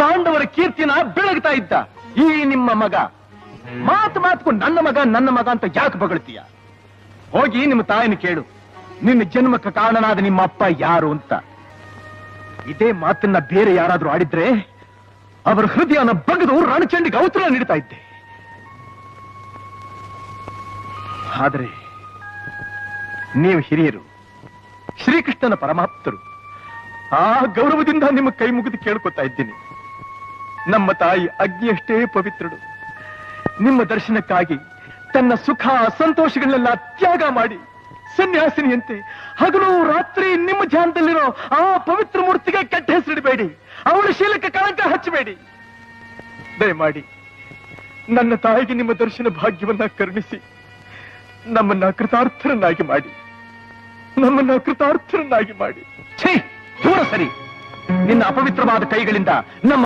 ಪಾಂಡವರ ಕೀರ್ತಿನ ಬೆಳಗ್ತಾ ಇದ್ದ ಈ ನಿಮ್ಮ ಮಗ ಮಾತು ನನ್ನ ಮಗ ಅಂತ ಯಾಕೆ ಬಗಳ್ತೀಯ? ಹೋಗಿ ನಿಮ್ಮ ತಾಯಿನ ಕೇಳು, ನಿನ್ನ ಜನ್ಮಕ್ಕೆ ಕಾರಣನಾದ ನಿಮ್ಮ ಅಪ್ಪ ಯಾರು ಅಂತ. ಇದೇ ಮಾತನ್ನ ಬೇರೆ ಯಾರಾದ್ರೂ ಆಡಿದ್ರೆ ಅವರ ಹೃದಯನ ಬಗೆದು ರಣಚಂಡಿಗೆ ಔತರ ನೀಡ್ತಾ ಇದ್ದೆ. ಆದರೆ ನೀವು ಹಿರಿಯರು, ಶ್ರೀಕೃಷ್ಣನ ಪರಮಾಪ್ತರು, ಆ ಗೌರವದಿಂದ ನಿಮ್ಮ ಕೈ ಮುಗಿದು ಕೇಳ್ಕೊತಾ ಇದ್ದೀನಿ. ನಮ್ಮ ತಾಯಿ ಅಗ್ನಿಯಷ್ಟೇ ಪವಿತ್ರಳು. ನಿಮ್ಮ ದರ್ಶನಕ್ಕಾಗಿ ತನ್ನ ಸುಖ ಸಂತೋಷಗಳನ್ನೆಲ್ಲ ತ್ಯಾಗ ಮಾಡಿ ಸನ್ಯಾಸಿನಿಯಂತೆ ಹಗಲು ರಾತ್ರಿ ನಿಮ್ಮ ಧ್ಯಾನದಲ್ಲಿರೋ ಆ ಪವಿತ್ರ ಮೂರ್ತಿಗೆ ಕೆಟ್ಟ ಹೆಸರಿಡಬೇಡಿ, ಅವಳ ಶೀಲಕ್ಕೆ ಕಳಂಕ ಹಚ್ಚಬೇಡಿ. ದಯಮಾಡಿ ನನ್ನ ತಾಯಿಗೆ ನಿಮ್ಮ ದರ್ಶನ ಭಾಗ್ಯವನ್ನ ಕರುಣಿಸಿ ನಮ್ಮನ್ನ ಕೃತಾರ್ಥರನ್ನಾಗಿ ಮಾಡಿ. ಛೀ, ದೂರ ಸರಿ. ನಿನ್ನ ಅಪವಿತ್ರವಾದ ಕೈಗಳಿಂದ ನಮ್ಮ